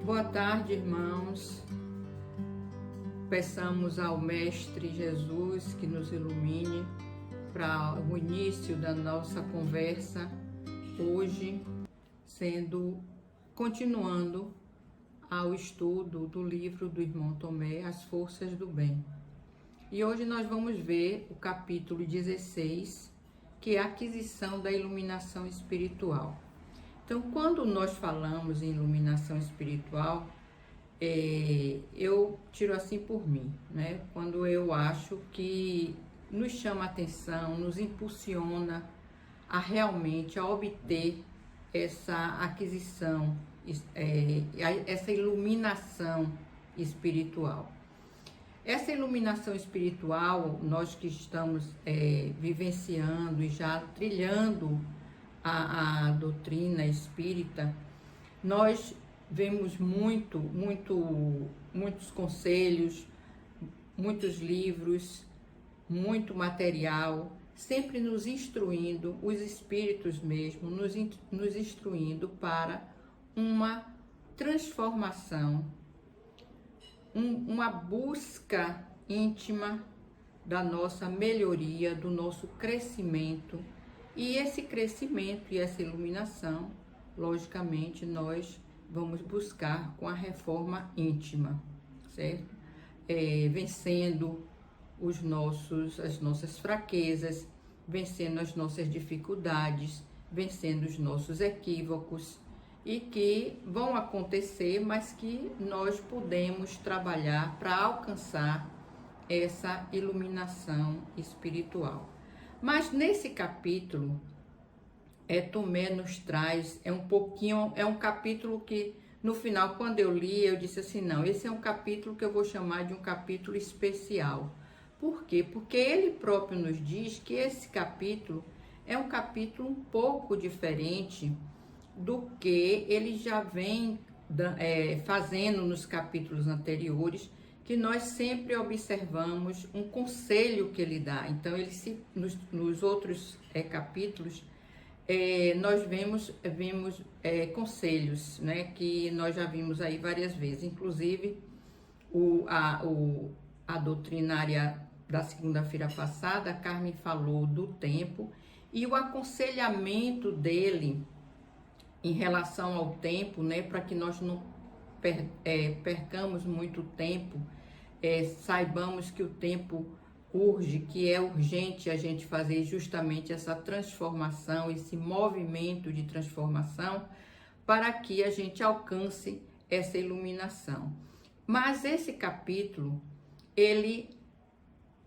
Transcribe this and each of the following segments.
Boa tarde, irmãos. Peçamos ao Mestre Jesus que nos ilumine para o início da nossa conversa hoje, continuando ao estudo do livro do irmão Tomé, As Forças do Bem. E hoje nós vamos ver o capítulo 16, que é a aquisição da iluminação espiritual. Então, quando nós falamos em iluminação espiritual, eu tiro assim por mim, né? Quando eu acho que nos chama a atenção, nos impulsiona a realmente obter essa aquisição, essa iluminação espiritual. Essa iluminação espiritual, nós que estamos vivenciando e já trilhando a doutrina espírita, nós vemos muitos conselhos, muitos livros, muito material, sempre nos instruindo, os espíritos mesmo, nos instruindo para uma transformação, uma busca íntima da nossa melhoria, do nosso crescimento. E esse crescimento e essa iluminação, logicamente, nós vamos buscar com a reforma íntima, certo? Vencendo as nossas fraquezas, vencendo as nossas dificuldades, vencendo os nossos equívocos, e que vão acontecer, mas que nós podemos trabalhar para alcançar essa iluminação espiritual. Mas nesse capítulo, Tomé nos traz, é um capítulo que no final, quando eu li, eu disse assim, não, esse é um capítulo que eu vou chamar de um capítulo especial. Por quê? Porque ele próprio nos diz que esse capítulo é um capítulo um pouco diferente do que ele já vem fazendo nos capítulos anteriores, que nós sempre observamos um conselho que ele dá. Então, nos outros capítulos, nós vemos conselhos, né, que nós já vimos aí várias vezes. Inclusive, a doutrinária da segunda-feira passada, a Carmen falou do tempo e o aconselhamento dele em relação ao tempo, né, para que nós não percamos muito tempo, saibamos que o tempo urge, que é urgente a gente fazer justamente essa transformação, esse movimento de transformação, para que a gente alcance essa iluminação. Mas esse capítulo, ele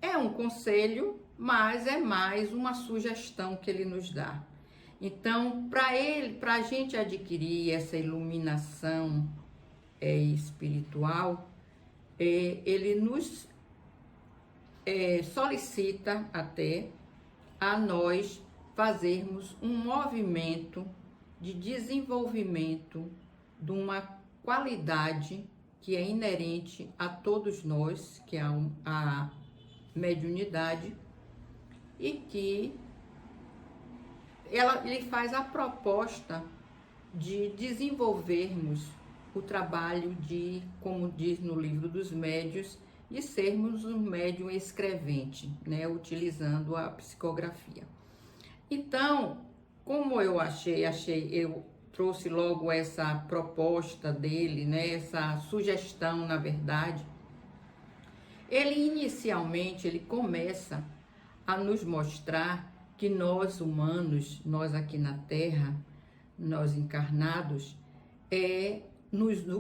é um conselho, mas é mais uma sugestão que ele nos dá. Então, para a gente adquirir essa iluminação espiritual, ele nos solicita até a nós fazermos um movimento de desenvolvimento de uma qualidade que é inerente a todos nós, que é a mediunidade, e que ele faz a proposta de desenvolvermos o trabalho de, como diz no livro dos médiuns, de sermos um médium escrevente, né, utilizando a psicografia. Então, como eu eu trouxe logo essa proposta dele, né, essa sugestão, na verdade, ele começa a nos mostrar que nós humanos, nós aqui na Terra, nós encarnados,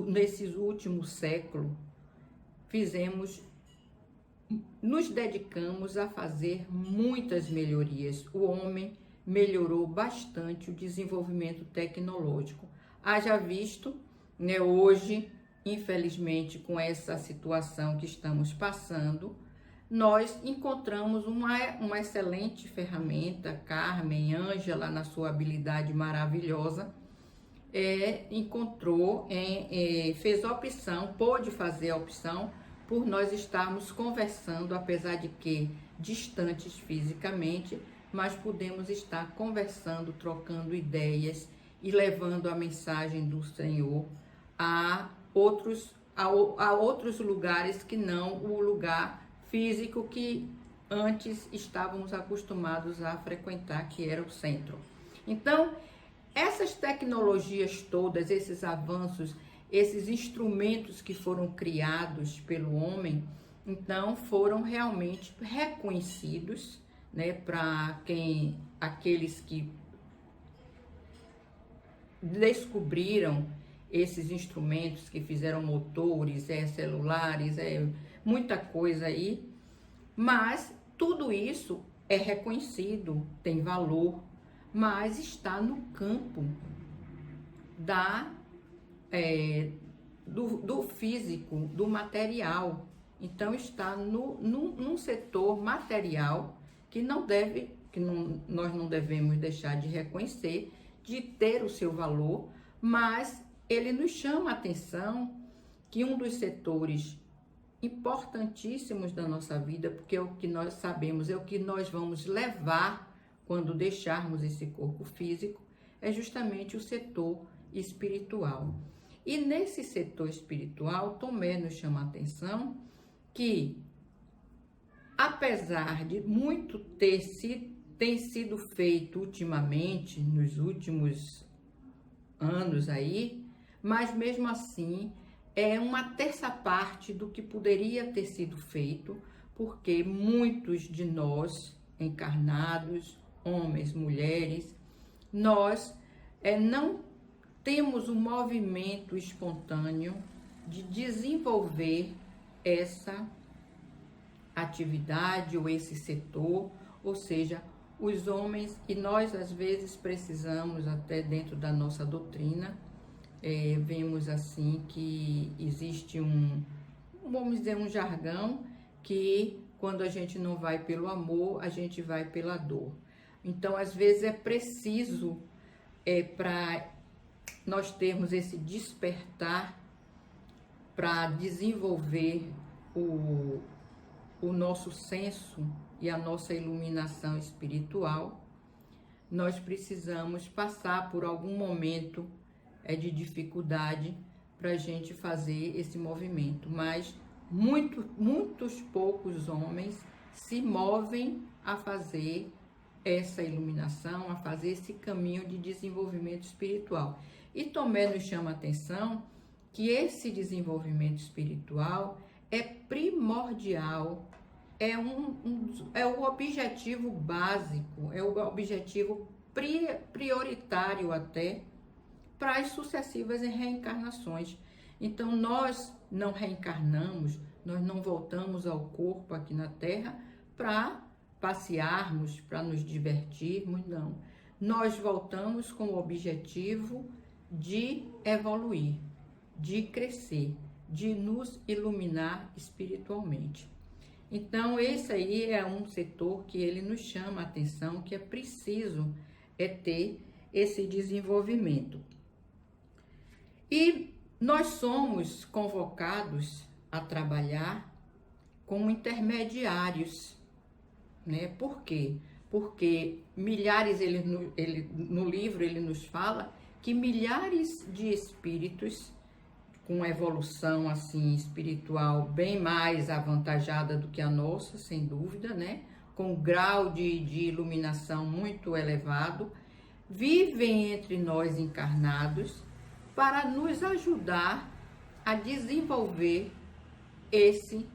nesses últimos séculos, nos dedicamos a fazer muitas melhorias. O homem melhorou bastante o desenvolvimento tecnológico. Haja visto, né, hoje, infelizmente, com essa situação que estamos passando, nós encontramos uma excelente ferramenta. Carmen, Ângela, na sua habilidade maravilhosa, fez a opção, pôde fazer a opção por nós estarmos conversando, apesar de que distantes fisicamente, mas podemos estar conversando, trocando ideias e levando a mensagem do Senhor a a outros lugares que não o lugar físico que antes estávamos acostumados a frequentar, que era o centro. Então, essas tecnologias todas, esses avanços, esses instrumentos que foram criados pelo homem, então foram realmente reconhecidos, né, para aqueles que descobriram esses instrumentos, que fizeram motores, celulares, muita coisa aí, mas tudo isso é reconhecido, tem valor, mas está no campo do físico, do material. Então está num setor material que nós não devemos deixar de reconhecer, de ter o seu valor, mas ele nos chama a atenção que um dos setores importantíssimos da nossa vida, porque é o que nós sabemos, é o que nós vamos levar quando deixarmos esse corpo físico, é justamente o setor espiritual. E nesse setor espiritual, Tomé nos chama a atenção que, apesar de muito tem sido feito ultimamente, nos últimos anos aí, mas mesmo assim é uma terça parte do que poderia ter sido feito, porque muitos de nós, encarnados, homens, mulheres, nós não temos um movimento espontâneo de desenvolver essa atividade ou esse setor, ou seja, os homens, e nós às vezes precisamos, até dentro da nossa doutrina, vemos assim que existe vamos dizer, um jargão que quando a gente não vai pelo amor, a gente vai pela dor. Então, às vezes é preciso para nós termos esse despertar para desenvolver o nosso senso e a nossa iluminação espiritual, nós precisamos passar por algum momento de dificuldade para a gente fazer esse movimento, mas muitos poucos homens se movem a fazer essa iluminação, a fazer esse caminho de desenvolvimento espiritual. E Tomé nos chama a atenção que esse desenvolvimento espiritual é primordial, é o objetivo básico, é o objetivo prioritário até para as sucessivas reencarnações. Então, nós não reencarnamos, nós não voltamos ao corpo aqui na Terra para passearmos, para nos divertirmos, não. Nós voltamos com o objetivo de evoluir, de crescer, de nos iluminar espiritualmente. Então, esse aí é um setor que ele nos chama a atenção, que é preciso ter esse desenvolvimento. E nós somos convocados a trabalhar como intermediários, né? Por quê? Porque milhares, no livro ele nos fala que milhares de espíritos com evolução assim espiritual bem mais avantajada do que a nossa, sem dúvida, né? Com grau de iluminação muito elevado, vivem entre nós encarnados para nos ajudar a desenvolver esse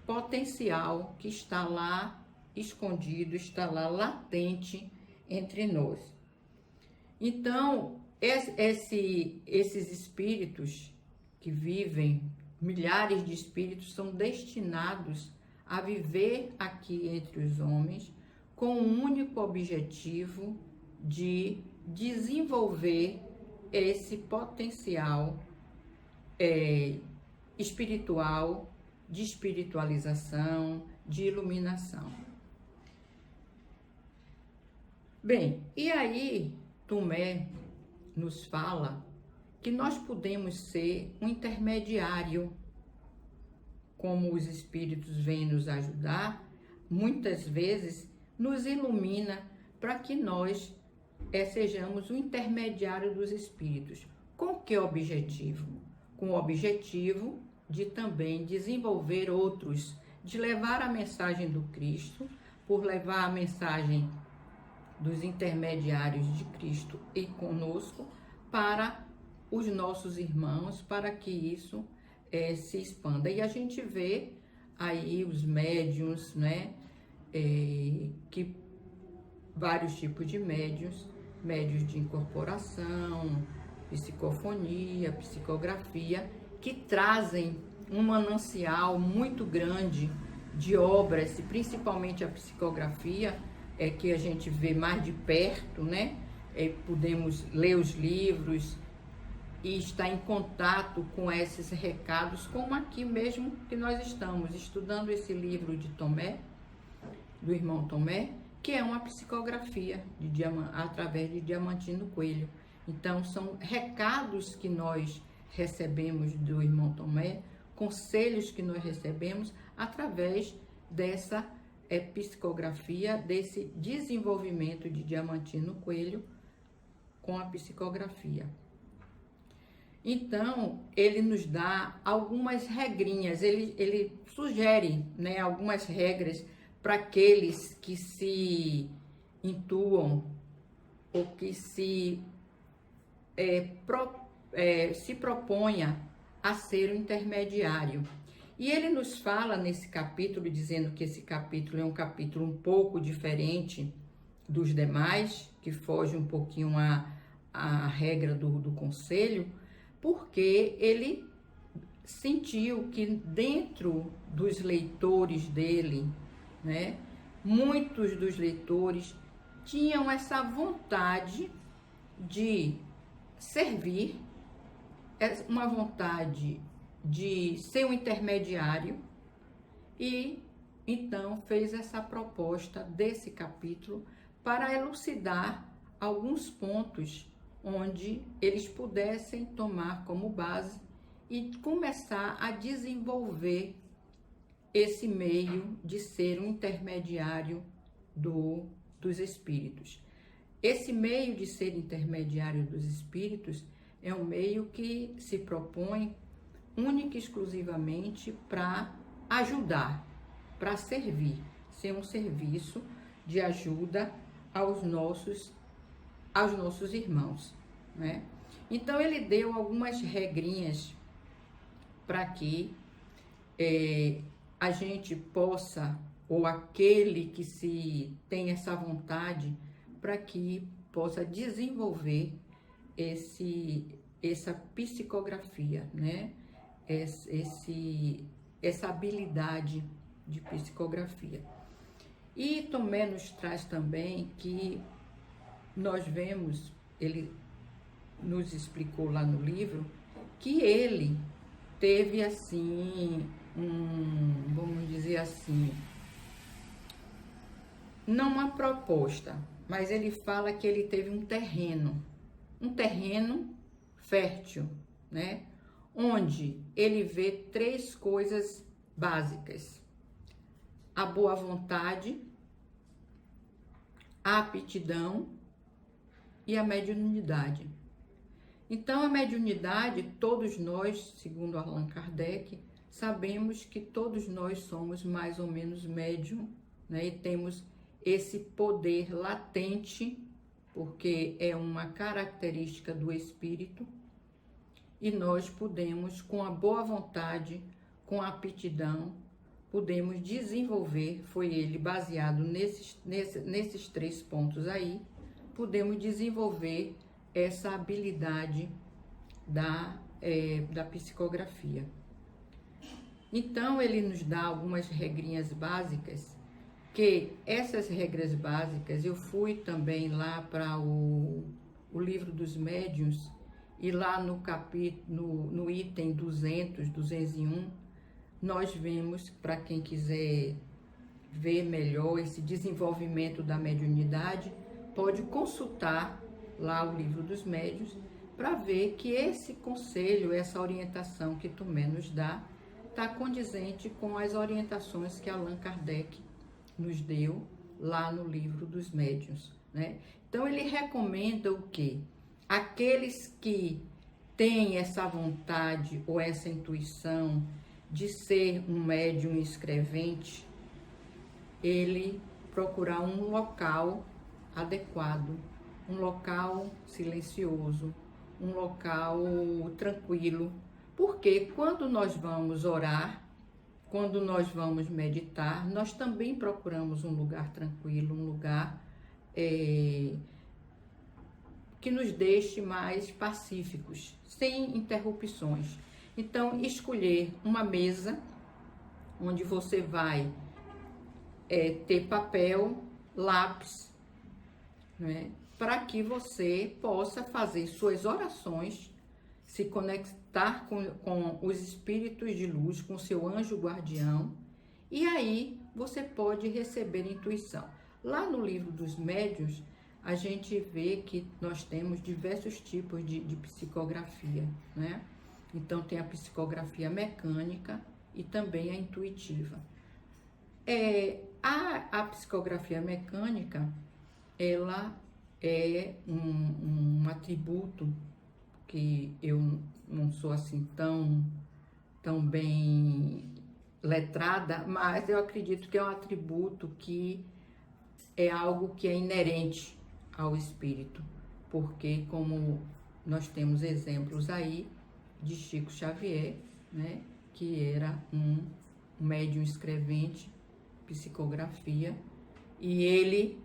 potencial que está lá escondido, está lá latente entre nós. Então, esses espíritos que vivem, milhares de espíritos, são destinados a viver aqui entre os homens com o único objetivo de desenvolver esse potencial espiritual, de espiritualização, de iluminação. Bem, e aí Tomé nos fala que nós podemos ser um intermediário, como os espíritos vêm nos ajudar, muitas vezes nos ilumina para que nós sejamos o intermediário dos espíritos. Com que objetivo? com o objetivo de também desenvolver outros, de levar a mensagem do Cristo, por levar a mensagem dos intermediários de Cristo e conosco para os nossos irmãos, para que isso se expanda. E a gente vê aí os médiuns, né, que vários tipos de médiuns de incorporação, psicofonia, psicografia, que trazem um manancial muito grande de obras, e principalmente a psicografia, que a gente vê mais de perto, né? Podemos ler os livros e estar em contato com esses recados, como aqui mesmo que nós estamos estudando esse livro de Tomé, do irmão Tomé, que é uma psicografia através de Diamantino Coelho. Então, são recados que nós recebemos do irmão Tomé, conselhos que nós recebemos através dessa psicografia, desse desenvolvimento de Diamantino Coelho com a psicografia. Então, ele nos dá algumas regrinhas, ele sugere, né, algumas regras para aqueles que se intuam ou que se proponha a ser o intermediário. E ele nos fala nesse capítulo, dizendo que esse capítulo é um capítulo um pouco diferente dos demais, que foge um pouquinho a regra do conselho, porque ele sentiu que dentro dos leitores dele, né, muitos dos leitores tinham essa vontade de servir, uma vontade de ser um intermediário, e então fez essa proposta desse capítulo para elucidar alguns pontos onde eles pudessem tomar como base e começar a desenvolver esse meio de ser um intermediário dos espíritos. Esse meio de ser intermediário dos espíritos é um meio que se propõe única e exclusivamente para ajudar, para servir, ser um serviço de ajuda aos nossos irmãos, né? Então ele deu algumas regrinhas para que a gente possa, ou aquele que se tem essa vontade, para que possa desenvolver essa psicografia, né? Essa habilidade de psicografia. E Tomé nos traz também que nós vemos, ele nos explicou lá no livro, que ele teve assim, vamos dizer assim, não uma proposta, mas ele fala que ele teve um terreno fértil, né? Onde ele vê 3 coisas básicas: a boa vontade, a aptidão e a mediunidade. Então, a mediunidade, todos nós, segundo Allan Kardec, sabemos que todos nós somos mais ou menos médium, né? E temos esse poder latente, porque é uma característica do espírito, e nós podemos, com a boa vontade, com a aptidão, podemos desenvolver, foi ele baseado nesses 3 pontos aí, podemos desenvolver essa habilidade da psicografia. Então, ele nos dá algumas regrinhas básicas, que essas regras básicas, eu fui também lá para o livro dos médiuns, e lá no capítulo, no item 201, nós vemos, para quem quiser ver melhor esse desenvolvimento da mediunidade, pode consultar lá o livro dos médiuns, para ver que esse conselho, essa orientação que Tomé nos dá, está condizente com as orientações que Allan Kardec nos deu lá no livro dos médiuns, né? Então ele recomenda o quê? Aqueles que tem essa vontade ou essa intuição de ser um médium escrevente, ele procurar um local adequado, um local silencioso, um local tranquilo, porque quando nós vamos orar, quando nós vamos meditar, nós também procuramos um lugar tranquilo, um lugar que nos deixe mais pacíficos, sem interrupções. Então, escolher uma mesa onde você vai ter papel, lápis, né, para que você possa fazer suas orações, se conectar com os espíritos de luz, com seu anjo guardião, e aí você pode receber intuição. Lá no livro dos médiuns, a gente vê que nós temos diversos tipos de psicografia, né? Então, tem a psicografia mecânica e também a intuitiva. A psicografia mecânica, ela é um atributo que eu não sou assim tão bem letrada, mas eu acredito que é um atributo que é algo que é inerente ao espírito, porque como nós temos exemplos aí de Chico Xavier, né, que era um médium escrevente, psicografia, e ele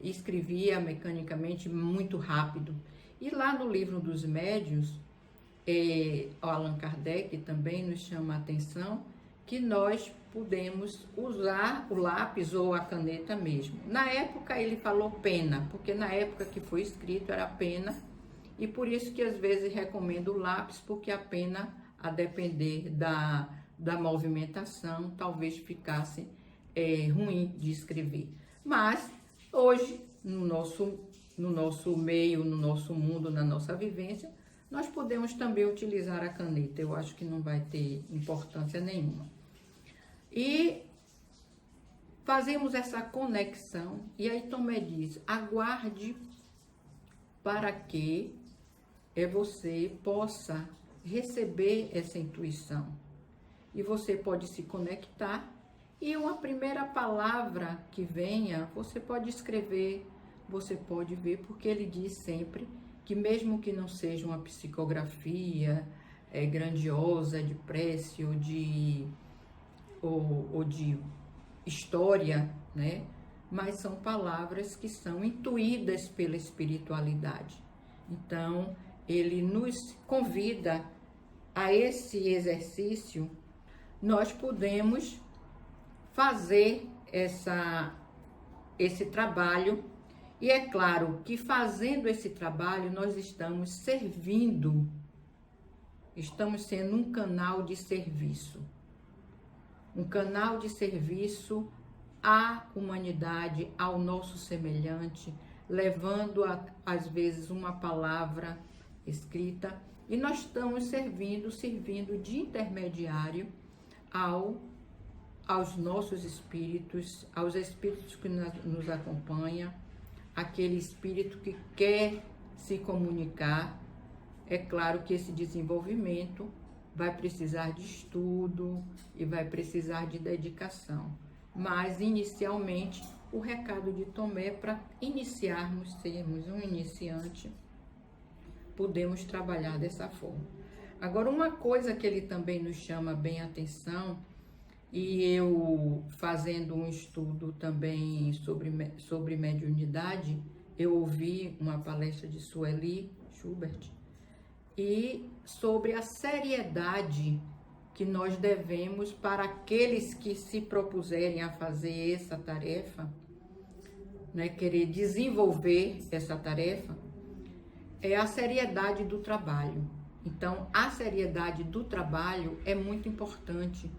escrevia mecanicamente muito rápido. E lá no livro dos médiuns, Allan Kardec também nos chama a atenção que nós podemos usar o lápis ou a caneta mesmo. Na época ele falou pena, porque na época que foi escrito era pena, e por isso que às vezes recomendo o lápis, porque a pena, a depender da movimentação, talvez ficasse ruim de escrever. Mas hoje, no nosso meio, no nosso mundo, na nossa vivência, nós podemos também utilizar a caneta. Eu acho que não vai ter importância nenhuma. E fazemos essa conexão, e aí Tomé diz, aguarde para que você possa receber essa intuição. E você pode se conectar, e uma primeira palavra que venha, você pode escrever, você pode ver, porque ele diz sempre que mesmo que não seja uma psicografia grandiosa, de prece ou de história, né? Mas são palavras que são intuídas pela espiritualidade. Então, ele nos convida a esse exercício. Nós podemos fazer esse trabalho, e é claro que fazendo esse trabalho nós estamos servindo, estamos sendo um canal de serviço. Um canal de serviço à humanidade, ao nosso semelhante, levando às vezes uma palavra escrita, e nós estamos servindo de intermediário aos nossos espíritos, aos espíritos que nos acompanham, aquele espírito que quer se comunicar. É claro que esse desenvolvimento vai precisar de estudo e vai precisar de dedicação. Mas, inicialmente, o recado de Tomé, para iniciarmos, sermos um iniciante, podemos trabalhar dessa forma. Agora, uma coisa que ele também nos chama bem a atenção, e eu fazendo um estudo também sobre mediunidade, eu ouvi uma palestra de Sueli Schubert, e sobre a seriedade que nós devemos para aqueles que se propuserem a fazer essa tarefa, né, querer desenvolver essa tarefa, é a seriedade do trabalho. Então, a seriedade do trabalho é muito importante.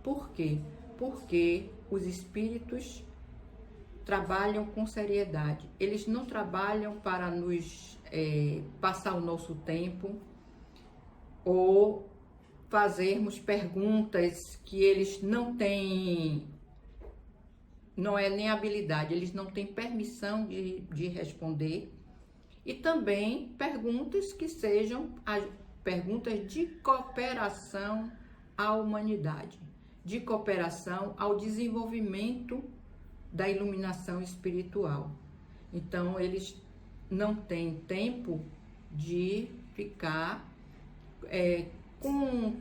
Por quê? Porque os espíritos trabalham com seriedade. Eles não trabalham para nos passar o nosso tempo ou fazermos perguntas que eles não têm, não é nem habilidade, eles não têm permissão de responder. e também perguntas que sejam perguntas de cooperação à humanidade, de cooperação ao desenvolvimento da iluminação espiritual. Então, eles não têm tempo de ficar com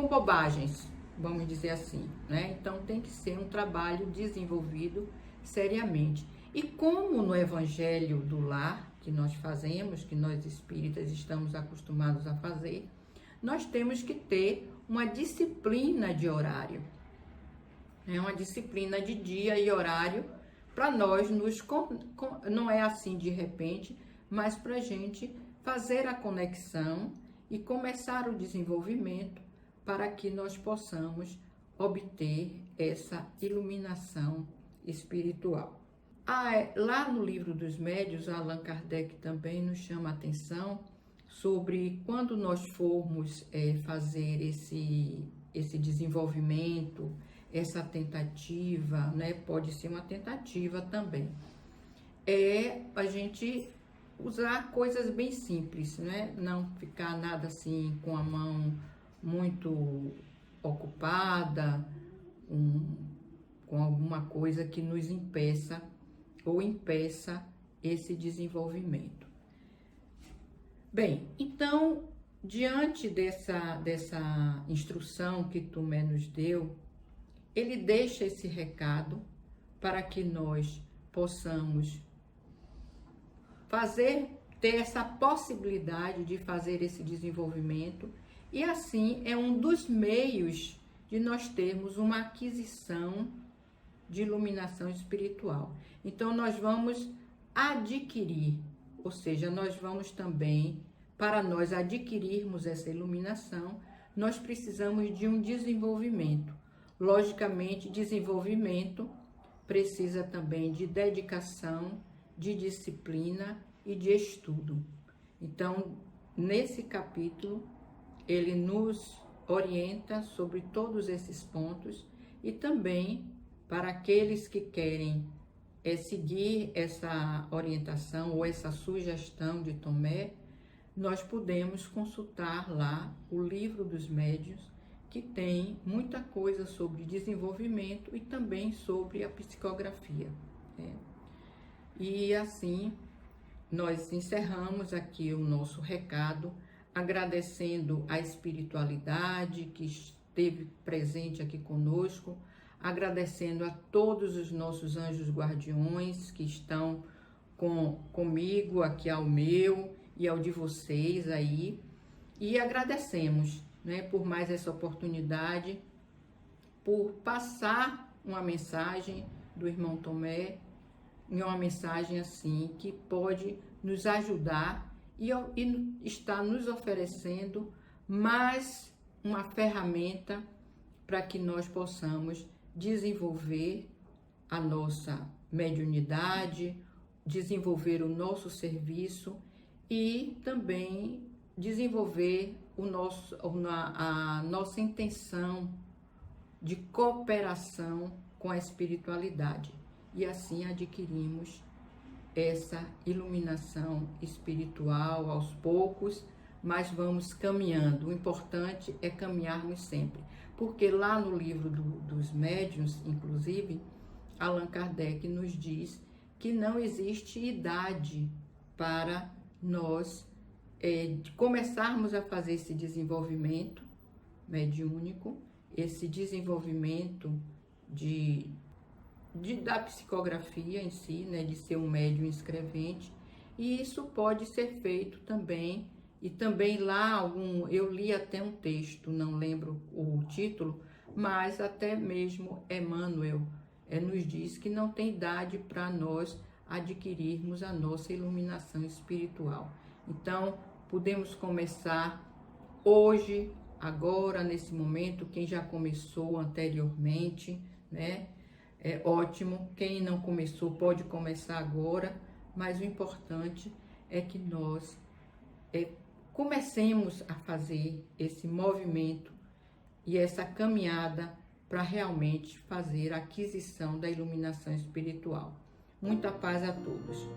bobagens, vamos dizer assim, né? Então, tem que ser um trabalho desenvolvido seriamente. E como no Evangelho do Lar, que nós fazemos, que nós espíritas estamos acostumados a fazer, nós temos que ter uma disciplina de horário, uma disciplina de dia e horário para nós não é assim de repente, mas para a gente fazer a conexão e começar o desenvolvimento para que nós possamos obter essa iluminação espiritual. Lá no Livro dos Médiuns, Allan Kardec também nos chama a atenção sobre quando nós formos fazer esse desenvolvimento, essa tentativa, né? Pode ser uma tentativa também. A gente usar coisas bem simples, né? Não ficar nada assim com a mão muito ocupada, com alguma coisa que nos impeça esse desenvolvimento. Bem, então, diante dessa instrução que Tomé nos deu, ele deixa esse recado para que nós possamos ter essa possibilidade de fazer esse desenvolvimento, e assim é um dos meios de nós termos uma aquisição de iluminação espiritual. Então, nós vamos adquirir, ou seja, nós vamos também, para nós adquirirmos essa iluminação, nós precisamos de um desenvolvimento. Logicamente, desenvolvimento precisa também de dedicação, de disciplina e de estudo. Então, nesse capítulo, ele nos orienta sobre todos esses pontos e também para aqueles que querem seguir essa orientação ou essa sugestão de Tomé, nós podemos consultar lá o Livro dos Médiuns, que tem muita coisa sobre desenvolvimento e também sobre a psicografia. E assim, nós encerramos aqui o nosso recado, agradecendo a espiritualidade que esteve presente aqui conosco, agradecendo a todos os nossos anjos guardiões que estão comigo, aqui ao meu e ao de vocês aí, e agradecemos, né, por mais essa oportunidade, por passar uma mensagem do irmão Tomé, uma mensagem assim que pode nos ajudar e está nos oferecendo mais uma ferramenta para que nós possamos desenvolver a nossa mediunidade, desenvolver o nosso serviço e também desenvolver a nossa intenção de cooperação com a espiritualidade. E assim adquirimos essa iluminação espiritual aos poucos, mas vamos caminhando. O importante é caminharmos sempre, porque lá no Livro dos Médiuns, inclusive, Allan Kardec nos diz que não existe idade para nós começarmos a fazer esse desenvolvimento mediúnico, esse desenvolvimento da psicografia em si, né, de ser um médium escrevente, e isso pode ser feito também, e também lá eu li até um texto, não lembro o título, mas até mesmo Emmanuel nos diz que não tem idade para nós adquirirmos a nossa iluminação espiritual. Então, podemos começar hoje, agora, nesse momento. Quem já começou anteriormente, né? É ótimo. Quem não começou pode começar agora, mas o importante é que nós comecemos a fazer esse movimento e essa caminhada para realmente fazer a aquisição da iluminação espiritual. Muita paz a todos.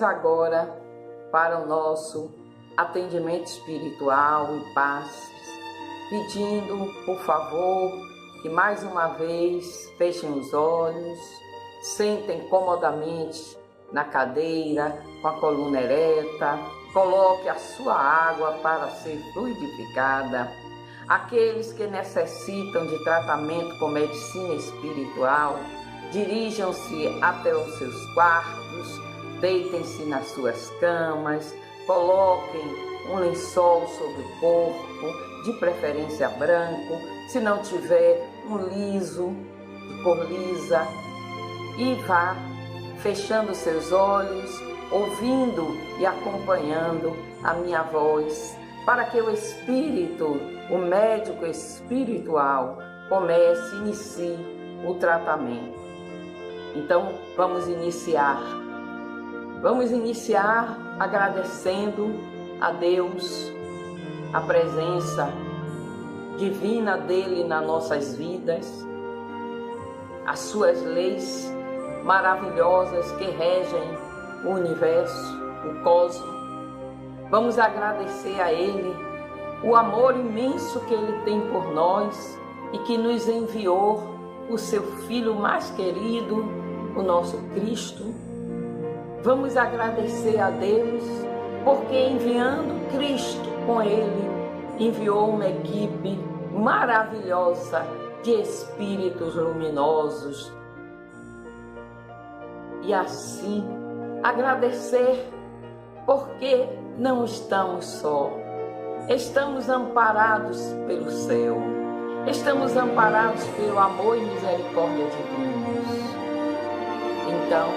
agora para o nosso atendimento espiritual e paz, pedindo, por favor, que mais uma vez fechem os olhos, sentem comodamente na cadeira, com a coluna ereta, coloque a sua água para ser fluidificada. Aqueles que necessitam de tratamento com medicina espiritual, dirijam-se até os seus quartos, deitem-se nas suas camas, coloquem um lençol sobre o corpo, de preferência branco, se não tiver um liso, de cor lisa, e vá fechando seus olhos, ouvindo e acompanhando a minha voz, para que o Espírito, o médico espiritual, inicie o tratamento. Então, vamos iniciar. Vamos iniciar agradecendo a Deus a presença divina dele nas nossas vidas, as suas leis maravilhosas que regem o universo, o cosmos. Vamos agradecer a ele o amor imenso que ele tem por nós e que nos enviou o seu Filho mais querido, o nosso Cristo. Vamos agradecer a Deus porque, enviando Cristo com ele, enviou uma equipe maravilhosa de espíritos luminosos. E assim, agradecer porque não estamos só. Estamos amparados pelo céu. Estamos amparados pelo amor e misericórdia divinos. Então,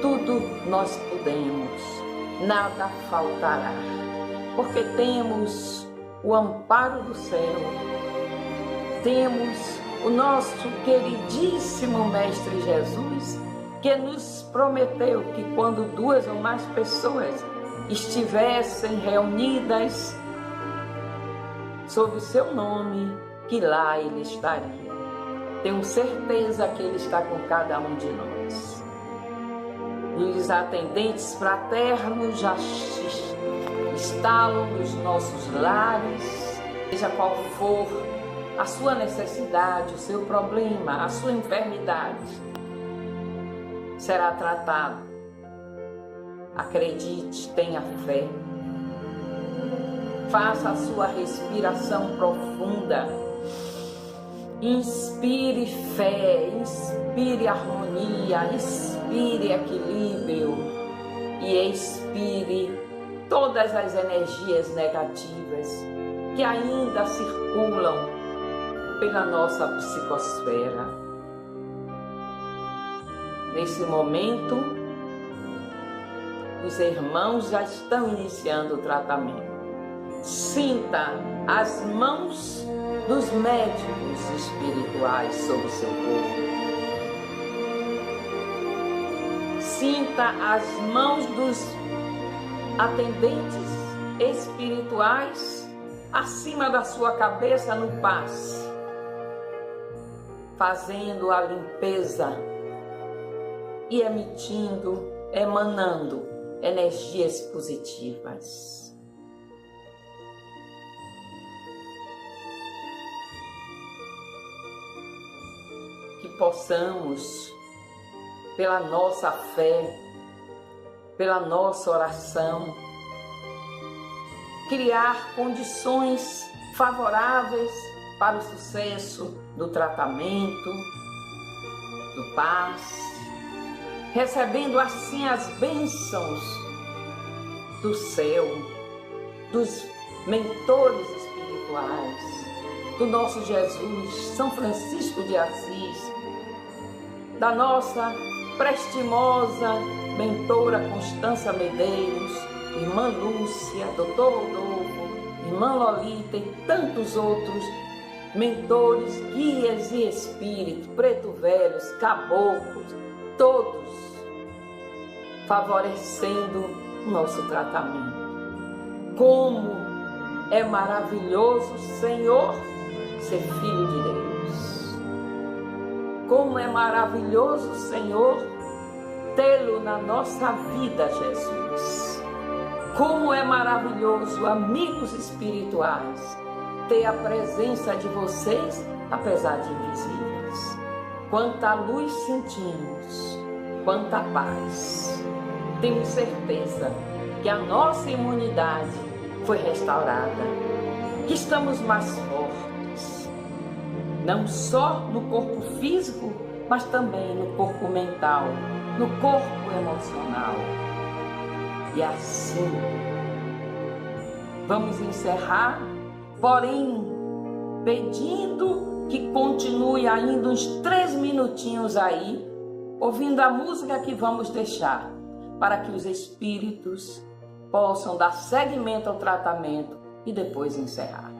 tudo nós podemos, nada faltará, porque temos o amparo do céu, temos o nosso queridíssimo Mestre Jesus, que nos prometeu que quando 2 ou mais pessoas estivessem reunidas sob o seu nome, que lá ele estaria. Tenho certeza que ele está com cada um de nós. E os atendentes fraternos já instalam nos nossos lares, seja qual for a sua necessidade, o seu problema, a sua enfermidade, será tratado. Acredite, tenha fé. Faça a sua respiração profunda. Inspire fé, inspire harmonia, inspire equilíbrio e expire todas as energias negativas que ainda circulam pela nossa psicosfera. Nesse momento, os irmãos já estão iniciando o tratamento. Sinta as mãos dos médicos espirituais sobre o seu corpo. Sinta as mãos dos atendentes espirituais acima da sua cabeça no passe, fazendo a limpeza e emanando energias positivas. Que possamos, pela nossa fé, pela nossa oração, criar condições favoráveis para o sucesso do tratamento, do passe, recebendo assim as bênçãos do céu, dos mentores espirituais, do nosso Jesus, São Francisco de Assis, da nossa prestimosa mentora Constância Medeiros, Irmã Lúcia, Doutor Rodolfo, Irmã Lolita e tantos outros mentores, guias e espíritos, preto velhos, caboclos, todos favorecendo o nosso tratamento. Como é maravilhoso, Senhor, ser filho de Deus. Como é maravilhoso, Senhor, tê-lo na nossa vida, Jesus. Como é maravilhoso, amigos espirituais, ter a presença de vocês, apesar de invisíveis. Quanta luz sentimos, quanta paz. Temos certeza que a nossa imunidade foi restaurada, que estamos mais fortes, não só no corpo físico, mas também no corpo mental, no corpo emocional. E assim, vamos encerrar, porém, pedindo que continue ainda uns 3 minutinhos aí, ouvindo a música que vamos deixar, para que os espíritos possam dar seguimento ao tratamento e depois encerrar.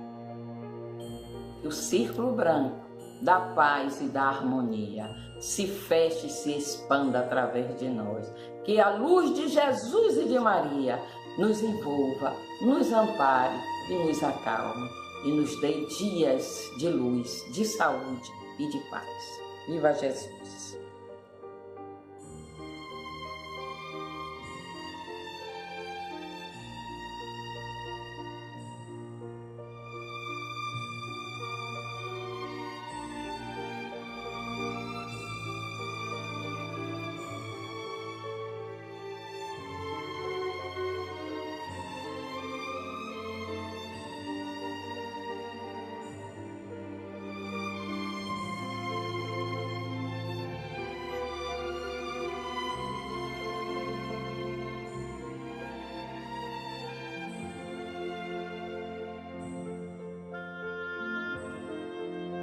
Que o círculo branco da paz e da harmonia se feche e se expanda através de nós. Que a luz de Jesus e de Maria nos envolva, nos ampare e nos acalme e nos dê dias de luz, de saúde e de paz. Viva Jesus!